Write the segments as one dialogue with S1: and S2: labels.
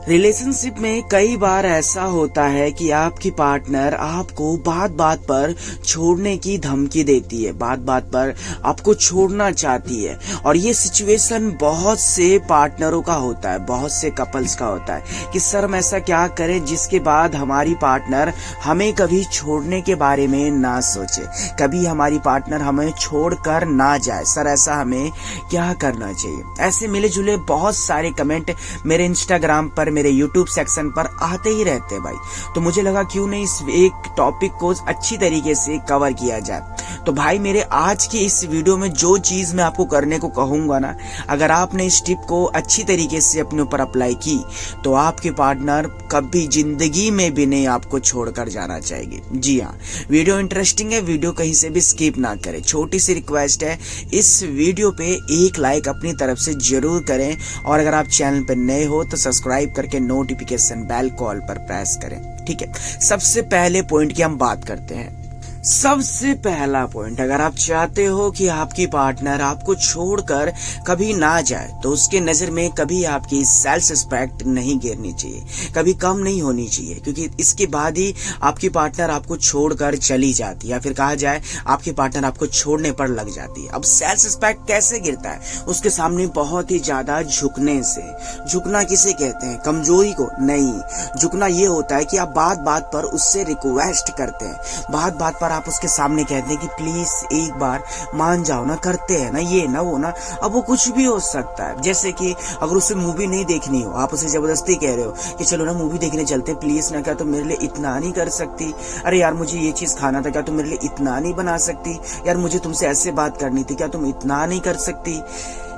S1: Relationship में कई बार ऐसा होता है कि आपकी पार्टनर आपको बात बात पर छोड़ने की धमकी देती है, बात बात पर आपको छोड़ना चाहती है। और ये सिचुएशन बहुत से पार्टनरों का होता है, बहुत से कपल्स का होता है कि सर हम ऐसा क्या करें जिसके बाद हमारी पार्टनर हमें कभी छोड़ने के बारे में ना सोचे, कभी हमारी पार्टनर हमें छोड़कर ना जाए। सर ऐसा हमें क्या करना चाहिए? ऐसे मिले जुले बहुत सारे कमेंट मेरे इंस्टाग्राम पर, मेरे यूट्यूब सेक्शन पर आते ही रहते हैं भाई। तो मुझे लगा क्यों नहीं इस एक टॉपिक को अच्छी तरीके से कवर किया जाए। तो भाई मेरे आज की इस वीडियो में जो चीज मैं आपको करने को कहूंगा ना, अगर आपने इस टिप को अच्छी तरीके से अपने ऊपर अप्लाई की तो आपके पार्टनर कभी जिंदगी में भी नहीं आपको छोड़कर जाना चाहेगी। जी हाँ, वीडियो इंटरेस्टिंग है, वीडियो कहीं से भी स्किप ना करें। छोटी सी रिक्वेस्ट है, इस वीडियो पे एक लाइक अपनी तरफ से जरूर करें और अगर आप चैनल पर नए हो तो सब्सक्राइब करके नोटिफिकेशन बेल कॉल पर प्रेस करें। ठीक है, सबसे पहले पॉइंट की हम बात करते हैं। सबसे पहला पॉइंट, अगर आप चाहते हो कि आपकी पार्टनर आपको छोड़कर कभी ना जाए तो उसके नजर में कभी आपकी सेल्फ रिस्पेक्ट नहीं गिरनी चाहिए, कभी कम नहीं होनी चाहिए, क्योंकि इसके बाद ही आपकी पार्टनर आपको छोड़कर चली जाती है, या फिर कहा जाए आपकी पार्टनर आपको छोड़ने पर लग जाती है। अब सेल्फ रिस्पेक्ट कैसे गिरता है? उसके सामने बहुत ही ज्यादा झुकने से। झुकना किसे कहते हैं? कमजोरी को नहीं, झुकना ये होता है कि आप बात बात पर उससे रिक्वेस्ट करते हैं, बात बात पर आप उसके सामने कहते हैं कि प्लीज एक बार मान जाओ ना, करते हैं ना ये ना वो ना। अब वो कुछ भी हो सकता है, जैसे कि अगर उसे मूवी नहीं देखनी हो, आप उसे जबरदस्ती कह रहे हो कि चलो ना मूवी देखने चलते, प्लीज ना, क्या तुम मेरे लिए इतना नहीं कर सकती? अरे यार मुझे ये चीज खाना था, क्या तुम मेरे लिए इतना नहीं बना सकती? यार मुझे तुमसे ऐसे बात करनी थी, क्या तुम इतना नहीं कर सकती?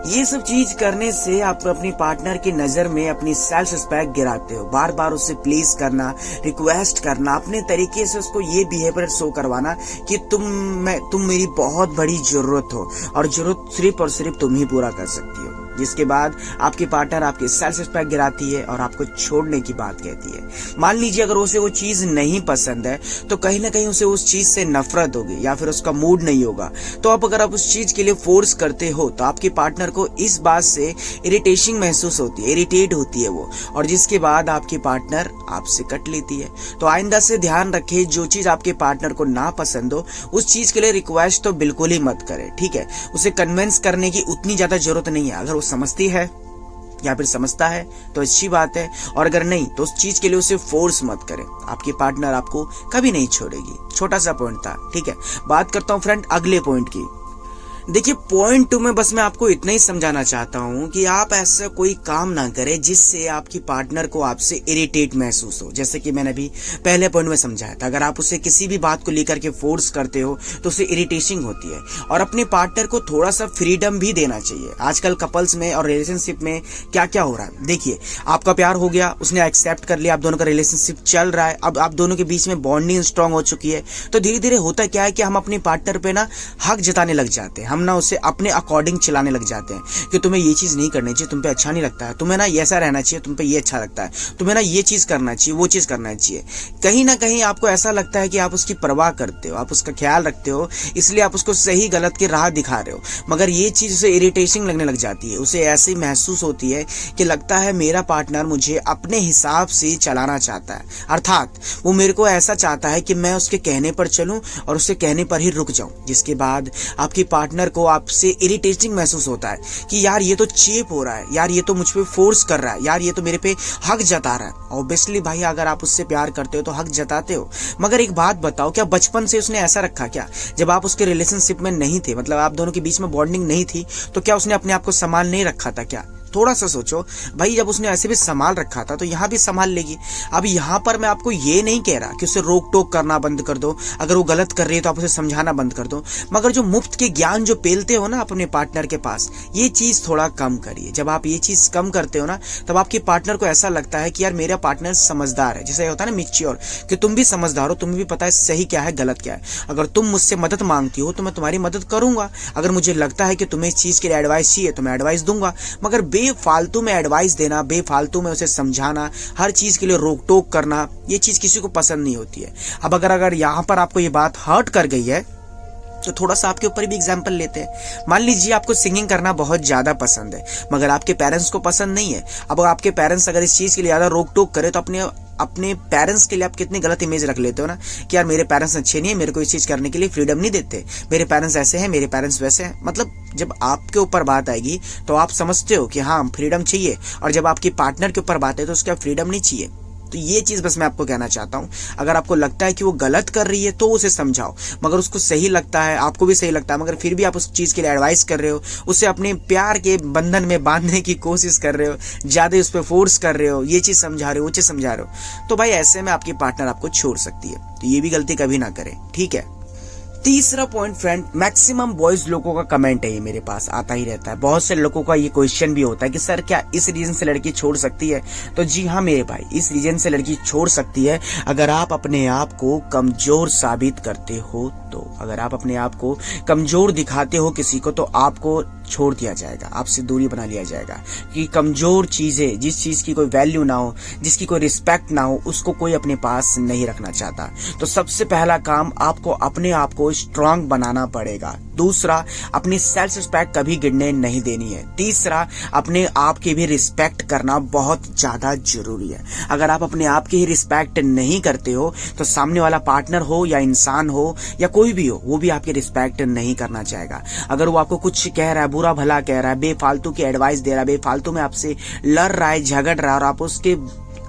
S1: ये सब चीज करने से आप अपनी पार्टनर की नजर में अपनी सेल्फ रिस्पेक्ट गिराते हो। बार बार उससे प्लीज करना, रिक्वेस्ट करना, अपने तरीके से उसको ये बिहेवियर शो करवाना कि तुम मेरी बहुत बड़ी जरूरत हो और जरूरत सिर्फ और सिर्फ तुम ही पूरा कर सकती हो। जिसके बाद आपकी पार्टनर आपकी सेल्फ रिस्पेक्ट गिराती है और आपको छोड़ने की बात कहती है। मान लीजिए अगर उसे वो चीज नहीं पसंद है तो कहीं ना कहीं उसे उस चीज से नफरत होगी या फिर उसका मूड नहीं होगा। तो अगर आप उस चीज के लिए फोर्स करते हो तो आपके पार्टनर को इस बात से इरिटेशन महसूस होती है, इरिटेट होती है वो, और जिसके बाद आपकी पार्टनर आपसे कट लेती है। तो आइंदा से ध्यान रखें, जो चीज आपके पार्टनर को ना पसंद हो उस चीज के लिए रिक्वेस्ट तो बिल्कुल ही मत करें। ठीक है, उसे कन्विंस करने की उतनी ज्यादा जरूरत नहीं है। अगर समझती है या फिर समझता है तो अच्छी बात है, और अगर नहीं तो उस चीज के लिए उसे फोर्स मत करें। आपकी पार्टनर आपको कभी नहीं छोड़ेगी। छोटा सा पॉइंट था। ठीक है, बात करता हूं फ्रेंड अगले पॉइंट की। देखिए पॉइंट 2 में बस मैं आपको इतना ही समझाना चाहता हूं कि आप ऐसा कोई काम ना करें जिससे आपकी पार्टनर को आपसे इरिटेट महसूस हो। जैसे कि मैंने अभी पहले पॉइंट में समझाया था, अगर आप उसे किसी भी बात को लेकर के फोर्स करते हो तो उसे इरिटेशन होती है। और अपने पार्टनर को थोड़ा सा फ्रीडम भी देना चाहिए। आजकल कपल्स में और रिलेशनशिप में क्या क्या हो रहा है, देखिए आपका प्यार हो गया, उसने एक्सेप्ट कर लिया, आप दोनों का रिलेशनशिप चल रहा है, अब आप दोनों के बीच में बॉन्डिंग स्ट्रांग हो चुकी है। तो धीरे धीरे होता क्या है कि हम अपने पार्टनर पे ना हक जताने लग जाते हैं, हम ना उसे अपने अकॉर्डिंग चलाने लग जाते हैं कि तुम्हें ये चीज नहीं करनी चाहिए, तुम पे अच्छा नहीं लगता है, तुम्हें ना ऐसा रहना चाहिए, तुम पे ये अच्छा लगता है, तुम्हें ना ये चीज करना चाहिए, वो चीज करना चाहिए। कहीं ना कहीं आपको ऐसा लगता है कि आप उसकी परवाह करते हो, आप उसका ख्याल रखते हो, इसलिए आप उसको सही गलत की राह दिखा रहे हो। मगर ये चीज उसे इरिटेशन लगने लग जाती है, उसे ऐसे महसूस होती है कि लगता है मेरा पार्टनर मुझे अपने हिसाब से चलाना चाहता है, अर्थात वो मेरे को ऐसा चाहता है कि मैं उसके कहने पर चलूं और उसके कहने पर ही रुक जाऊं। जिसके बाद आपकी पार्टनर को आपसे इरिटेटिंग महसूस होता है कि यार ये तो चेप हो रहा है, यार ये तो मुझ पे फोर्स कर रहा है, यार ये तो मेरे पे हक जता रहा है। ऑब्वियसली भाई अगर आप उससे प्यार करते हो तो हक जताते हो। मगर एक बात बताओ, क्या बचपन से उसने ऐसा रखा क्या? जब आप उसके रिलेशनशिप में नहीं थे, मतलब आप दोनों के बीच में बॉन्डिंग नहीं थी, तो क्या उसने अपने आप को संभाल नहीं रखा था क्या? थोड़ा सा सोचो भाई, जब उसने ऐसे भी संभाल रखा था तो यहाँ भी संभाल लेगी। अब यहाँ पर मैं आपको ये नहीं कह रहा कि उसे रोक टोक करना बंद कर दो, अगर वो गलत कर रही है तो आप उसे समझाना बंद कर दो, मगर जो मुफ्त के ज्ञान जो पेलते हो ना अपने पार्टनर के पास, ये चीज थोड़ा कम करिए। जब आप ये चीज कम करते हो ना तब आपके पार्टनर को ऐसा लगता है कि यार मेरा पार्टनर समझदार है, जैसे होता है ना मैच्योर, कि तुम भी समझदार हो, तुम्हें भी पता है सही क्या है गलत क्या है। अगर तुम मुझसे मदद मांगती हो तो मैं तुम्हारी मदद करूंगा, अगर मुझे लगता है कि तुम्हें इस चीज के लिए एडवाइस चाहिए तो मैं एडवाइस दूंगा। मगर बेफालतू में एडवाइस देना, बेफालतू में उसे समझाना, हर चीज के लिए रोक टोक करना, ये चीज किसी को पसंद नहीं होती है। अब अगर यहाँ पर आपको ये बात हर्ट कर गई है तो थोड़ा सा आपके ऊपर भी एग्जाम्पल लेते हैं। मान लीजिए आपको सिंगिंग करना बहुत ज्यादा पसंद है, मगर आपके पेरेंट्स को पसंद नहीं है। अब आपके पेरेंट्स अगर इस चीज के लिए ज्यादा रोक टोक करे तो अपने पेरेंट्स के लिए आप कितनी गलत इमेज रख लेते हो ना, कि यार मेरे पेरेंट्स अच्छे नहीं है, मेरे को इस चीज करने के लिए फ्रीडम नहीं देते, मेरे पेरेंट्स ऐसे हैं, मेरे पेरेंट्स वैसे हैं। मतलब जब आपके ऊपर बात आएगी तो आप समझते हो कि हाँ फ्रीडम चाहिए, और जब आपकी पार्टनर के ऊपर बात है तो उसका फ्रीडम नहीं चाहिए। तो ये चीज बस मैं आपको कहना चाहता हूं, अगर आपको लगता है कि वो गलत कर रही है तो उसे समझाओ, मगर उसको सही लगता है, आपको भी सही लगता है, मगर फिर भी आप उस चीज के लिए एडवाइस कर रहे हो, उसे अपने प्यार के बंधन में बांधने की कोशिश कर रहे हो, ज्यादा उस पर फोर्स कर रहे हो, ये चीज समझा रहे हो, वो चीज समझा रहे हो, तो भाई ऐसे में आपकी पार्टनर आपको छोड़ सकती है। तो ये भी गलती कभी ना करें, ठीक है। तीसरा पॉइंट फ्रेंड, मैक्सिमम बॉयज लोगों का कमेंट है, ये मेरे पास आता ही रहता है। बहुत से लोगों का ये क्वेश्चन भी होता है कि सर क्या इस रीजन से लड़की छोड़ सकती है? तो जी हाँ मेरे भाई, इस रीजन से लड़की छोड़ सकती है अगर आप अपने आप को कमजोर साबित करते हो। तो अगर आप अपने आप को कमजोर दिखाते हो किसी को, तो आपको छोड़ दिया जाएगा, आपसे दूरी बना लिया जाएगा। कि कमजोर चीजें, जिस चीज की कोई वैल्यू ना हो, जिसकी कोई रिस्पेक्ट ना हो, उसको कोई अपने पास नहीं रखना चाहता। तो सबसे पहला काम, आपको अपने आप को स्ट्रांग बनाना पड़ेगा। दूसरा, अपनी सेल्फ रिस्पेक्ट कभी गिरने नहीं देनी है। तीसरा, अपने आप की भी रिस्पेक्ट करना बहुत ज्यादा जरूरी है। अगर आप अपने आप की ही रिस्पेक्ट नहीं करते हो तो सामने वाला पार्टनर हो या इंसान हो या कोई भी हो, वो भी आपकी रिस्पेक्ट नहीं करना चाहेगा। अगर वो आपको कुछ कह रहा है, बुरा भला कह रहा है, बेफालतू की एडवाइस दे रहा है, बेफालतू में आपसे लड़ रहा है, झगड़ रहा है, और आप उसके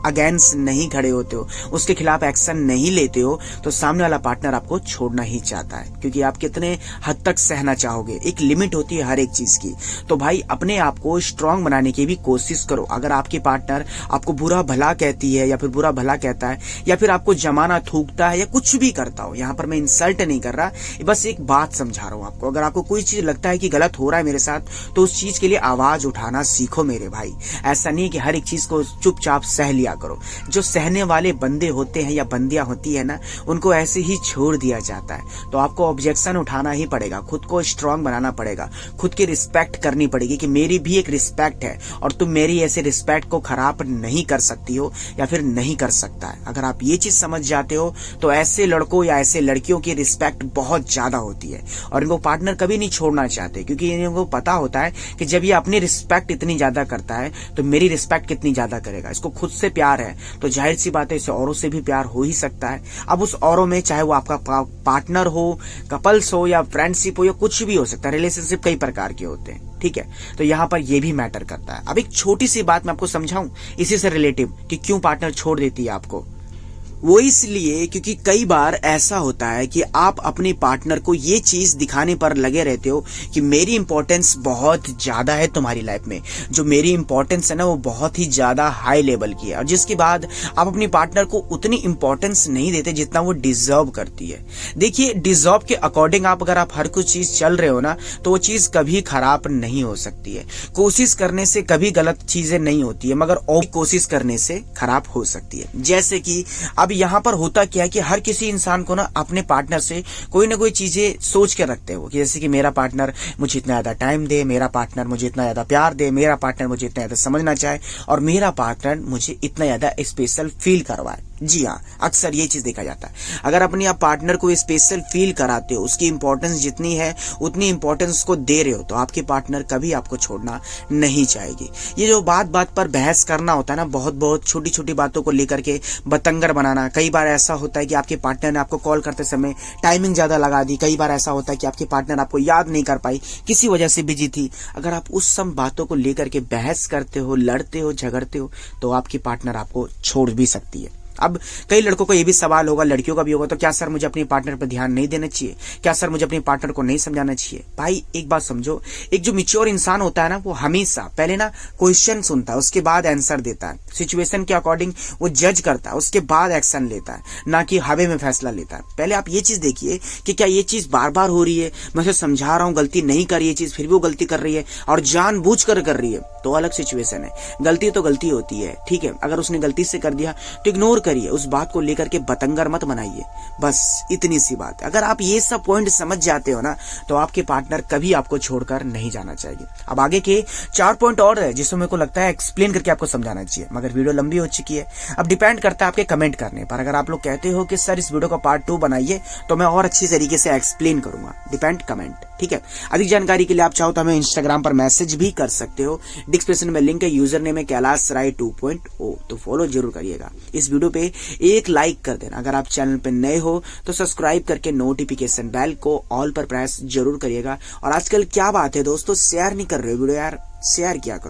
S1: अगेंस्ट नहीं खड़े होते हो, उसके खिलाफ एक्शन नहीं लेते हो, तो सामने वाला पार्टनर आपको छोड़ना ही चाहता है। क्योंकि आप कितने हद तक सहना चाहोगे, एक लिमिट होती है हर एक चीज की। तो भाई अपने आप को स्ट्रांग बनाने की भी कोशिश करो। अगर आपकी पार्टनर आपको बुरा भला कहती है या फिर बुरा भला कहता है या फिर आपको जमाना थूकता है या कुछ भी करता हो, यहाँ पर मैं इंसल्ट नहीं कर रहा, बस एक बात समझा रहा हूँ आपको। अगर आपको कोई चीज लगता है कि गलत हो रहा है मेरे साथ, तो उस चीज के लिए आवाज उठाना सीखो मेरे भाई। ऐसा नहीं कि हर एक चीज को चुपचाप सह लिया करो। जो सहने वाले बंदे होते हैं या बंदियां होती है ना, उनको ऐसे ही छोड़ दिया जाता है। तो आपको ऑब्जेक्शन उठाना ही पड़ेगा, खुद को स्ट्रांग बनाना पड़ेगा, खुद की रिस्पेक्ट करनी पड़ेगी कि मेरी भी एक रिस्पेक्ट है और तुम मेरी ऐसे रिस्पेक्ट को खराब नहीं कर सकती हो या फिर नहीं कर सकता है। अगर आप ये चीज समझ जाते हो तो ऐसे लड़कों या ऐसे लड़कियों की रिस्पेक्ट बहुत ज्यादा होती है और इनको पार्टनर कभी नहीं छोड़ना चाहते, क्योंकि इनको पता होता है कि जब ये अपनी रिस्पेक्ट इतनी ज्यादा करता है तो मेरी रिस्पेक्ट कितनी ज्यादा करेगा। इसको खुद से प्यार है तो जाहिर सी बात है इसे औरों से भी प्यार हो ही सकता है। अब उस औरों में चाहे वो आपका पार्टनर हो, कपल्स हो या फ्रेंडशिप हो या कुछ भी हो सकता है, रिलेशनशिप कई प्रकार के होते हैं, ठीक है। तो यहाँ पर ये भी मैटर करता है। अब एक छोटी सी बात मैं आपको समझाऊं इसी से रिलेटिव कि क्यों पार्टनर छोड़ देती है आपको। वो इसलिए क्योंकि कई बार ऐसा होता है कि आप अपने पार्टनर को ये चीज दिखाने पर लगे रहते हो कि मेरी इंपॉर्टेंस बहुत ज्यादा है तुम्हारी लाइफ में, जो मेरी इंपॉर्टेंस है ना वो बहुत ही ज्यादा हाई लेवल की है, और जिसके बाद आप अपने पार्टनर को उतनी इंपॉर्टेंस नहीं देते जितना वो डिजर्व करती है। देखिए, डिजर्व के अकॉर्डिंग आप अगर आप हर कुछ चीज चल रहे हो ना, तो वो चीज कभी खराब नहीं हो सकती है। कोशिश करने से कभी गलत चीजें नहीं होती है, मगर और कोशिश करने से खराब हो सकती है। जैसे कि अब यहाँ पर होता क्या है कि हर किसी इंसान को ना अपने पार्टनर से कोई ना कोई चीजें सोच के रखते हो कि जैसे कि मेरा पार्टनर मुझे इतना ज्यादा टाइम दे, मेरा पार्टनर मुझे इतना ज्यादा प्यार दे, मेरा पार्टनर मुझे इतना ज्यादा समझना चाहे और मेरा पार्टनर मुझे इतना ज्यादा स्पेशल फील करवाए। जी हाँ, अक्सर ये चीज देखा जाता है। अगर अपने आप पार्टनर को स्पेशल फील कराते हो, उसकी इंपॉर्टेंस जितनी है उतनी इंपॉर्टेंस उसको दे रहे हो, तो आपके पार्टनर कभी आपको छोड़ना नहीं चाहेगी। ये जो बात बात पर बहस करना होता है ना, बहुत बहुत छोटी छोटी बातों को लेकर के बतंगर बनाना, कई बार ऐसा होता है कि आपके पार्टनर ने आपको कॉल करते समय टाइमिंग ज्यादा लगा दी, कई बार ऐसा होता है कि आपके पार्टनर आपको याद नहीं कर पाई, किसी वजह से बिजी थी। अगर आप उस सब बातों को लेकर के बहस करते हो, लड़ते हो, झगड़ते हो, तो आपकी पार्टनर आपको छोड़ भी सकती है। अब कई लड़कों को ये भी सवाल होगा, लड़कियों का भी होगा, तो क्या सर मुझे अपने पार्टनर पर ध्यान नहीं देना चाहिए? क्या सर मुझे अपने पार्टनर को नहीं समझाना चाहिए? भाई एक बात समझो, एक जो मैच्योर इंसान होता है ना, वो हमेशा पहले ना क्वेश्चन सुनता है, उसके बाद आंसर देता है, सिचुएशन के अकॉर्डिंग वो जज करता है, उसके बाद एक्शन लेता है, ना कि हवे में फैसला लेता है। पहले आप ये चीज देखिए कि क्या ये चीज बार बार हो रही है, मैं उसे समझा रहा हूँ, गलती नहीं कर रही है चीज, फिर भी वो गलती कर रही है और जानबूझ कर रही है, तो अलग सिचुएशन है, गलती तो गलती होती है, ठीक है। अगर उसने गलती से कर दिया तो इग्नोर करिए, उस बात को लेकर के बतंगर मत बनाइए, बस इतनी सी बात है। अगर आप ये सब पॉइंट समझ जाते हो ना तो आपके पार्टनर कभी आपको छोड़कर नहीं जाना चाहिए। अब आगे के 4 पॉइंट और है जिसमें मेरे को लगता है एक्सप्लेन करके आपको समझाना चाहिए, मगर वीडियो लंबी हो चुकी है। अब डिपेंड करता है आपके कमेंट करने पर। अगर आप लोग कहते हो कि सर इस वीडियो का पार्ट 2 बनाइए तो मैं और अच्छी तरीके से एक्सप्लेन करूंगा, डिपेंड कमेंट, ठीक है। अधिक जानकारी के लिए आप चाहो तो हमें इंस्टाग्राम पर मैसेज भी कर सकते हो, डिस्क्रिप्शन में लिंक है, यूजर नेम है कैलाश राय 2.0, तो फॉलो जरूर करिएगा। इस वीडियो पे एक लाइक कर देना, अगर आप चैनल पे नए हो तो सब्सक्राइब करके नोटिफिकेशन बेल को ऑल पर प्रेस जरूर करिएगा। और आजकल क्या बात है दोस्तों, शेयर नहीं कर रहे हो वीडियो यार, शेयर किया करो।